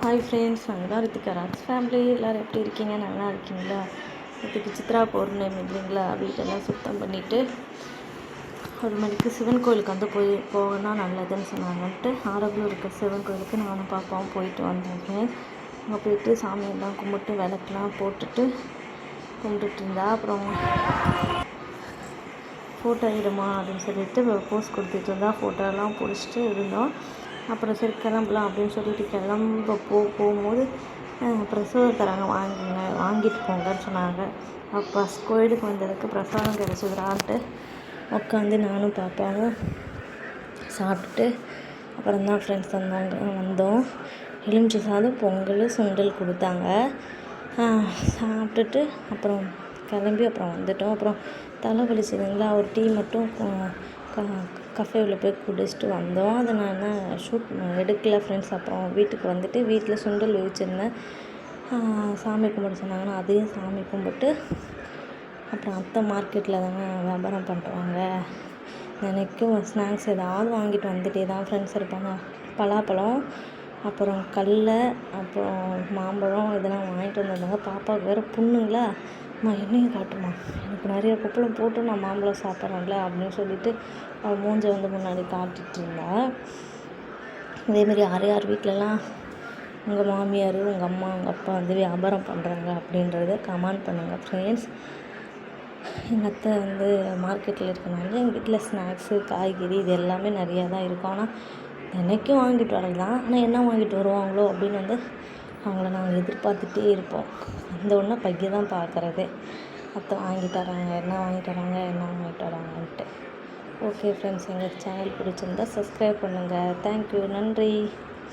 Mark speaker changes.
Speaker 1: Hi friends, நாங்கள் தான் Ritika Raj family. எல்லோரும் எப்படி இருக்கீங்க? நல்லா இருக்கீங்களா? இதுக்கு சித்ரா பௌர்ணமி இல்லைங்களா? வீட்டெல்லாம் சுத்தம் பண்ணிவிட்டு ஒரு மணிக்கு சிவன் கோயிலுக்கு வந்து போகணும்னா நல்லதுன்னு சொன்னாங்கன்ட்டு ஆரோக்கியம் இருக்க சிவன் கோயிலுக்கு நானும் பாப்பாவும் போயிட்டு வந்தோங்க. அங்கே போயிட்டு சாமியெல்லாம் கும்பிட்டு விளக்கெலாம் போட்டுட்டு கும்பிட்டுட்டு இருந்தா. அப்புறம் ஃபோட்டோ எடுமா அப்படின்னு சொல்லிட்டு போஸ் கொடுத்துட்டு இருந்தா. ஃபோட்டோலாம் பிடிச்சிட்டு இருந்தோம். அப்புறம் சரி கிளம்பலாம் அப்படின்னு சொல்லிட்டு போகும்போது பிரசாதம் தராங்க, வாங்கிட்டு போங்கன்னு சொன்னாங்க. அப்போ கோயிலுக்கு வந்ததுக்கு பிரசாதம் கிடச்சிதுரான்ட்டு உட்காந்து நானும் பாப்பாவும் சாப்பிட்டுட்டு அப்புறம் தான் ஃப்ரெண்ட்ஸ் வந்தோம். எலுமிச்சை சாதம், பொங்கல், சுண்டல் கொடுத்தாங்க. சாப்பிட்டுட்டு அப்புறம் கிளம்பி அப்புறம் வந்துட்டோம். அப்புறம் தலை வலிச்சதுங்களா, ஒரு டீ மட்டும் கஃபேவில் போய் குடிச்சிட்டு வந்தோம். அதை நான் ஷூட் எடுக்கல ஃப்ரெண்ட்ஸ். அப்புறம் வீட்டுக்கு வந்துட்டு வீட்டில் சுண்டல் வச்சுருந்தேன். சாமி கும்பிட சொன்னாங்கன்னா அதையும் சாமி கும்பிட்டு அப்புறம் அத்தை மார்க்கெட்டில் தானே வியாபாரம் பண்ணுறாங்க, தினைக்கும் ஸ்நாக்ஸ் ஏதாவது வாங்கிட்டு வந்துட்டே தான் ஃப்ரெண்ட்ஸ் இருப்பாங்க. பலாப்பழம், அப்புறம் கடல, அப்புறம் மாம்பழம் இதெல்லாம் வாங்கிட்டு வந்திருந்தாங்க. பாப்பாவுக்கு வேறு புண்ணுங்களா, அம்மா என்னையும் காட்டுமா, எனக்கு நிறைய கொப்பளம் போட்டு நான் மாம்பழம் சாப்பிட்றேன்ல அப்படின்னு சொல்லிட்டு அவள் மூஞ்சை வந்து முன்னாடி காட்டிகிட்டு இருந்தா. இதேமாரி யார் வீட்டிலலாம் உங்கள் மாமியார், உங்கள் அம்மா, உங்கள் அப்பா வந்து வியாபாரம் பண்ணுறாங்க அப்படின்றத கமெண்ட் பண்ணுங்கள் ஃப்ரெண்ட்ஸ். எங்கள் அத்தை வந்து மார்க்கெட்டில் இருக்கனால எங்கள் வீட்டில் ஸ்நாக்ஸு, காய்கறி இது எல்லாமே நிறையா தான் இருக்கும். ஆனால் தினைக்கும் வாங்கிட்டு வரலாம். ஆனால் என்ன வாங்கிட்டு வருவாங்களோ அப்படின்னு வந்து அவங்கள நாங்கள் எதிர்பார்த்துட்டே இருப்போம். அந்த ஒன்று பைய தான் பார்க்குறதே. அத்தை வாங்கிட்டு வராங்க, என்ன வாங்கிட்டு வராங்கன்ட்டு. ஓகே ஃப்ரெண்ட்ஸ், எங்கள் சேனல் பிடிச்சிருந்தா சப்ஸ்கிரைப் பண்ணுங்கள். தேங்க்யூ, நன்றி.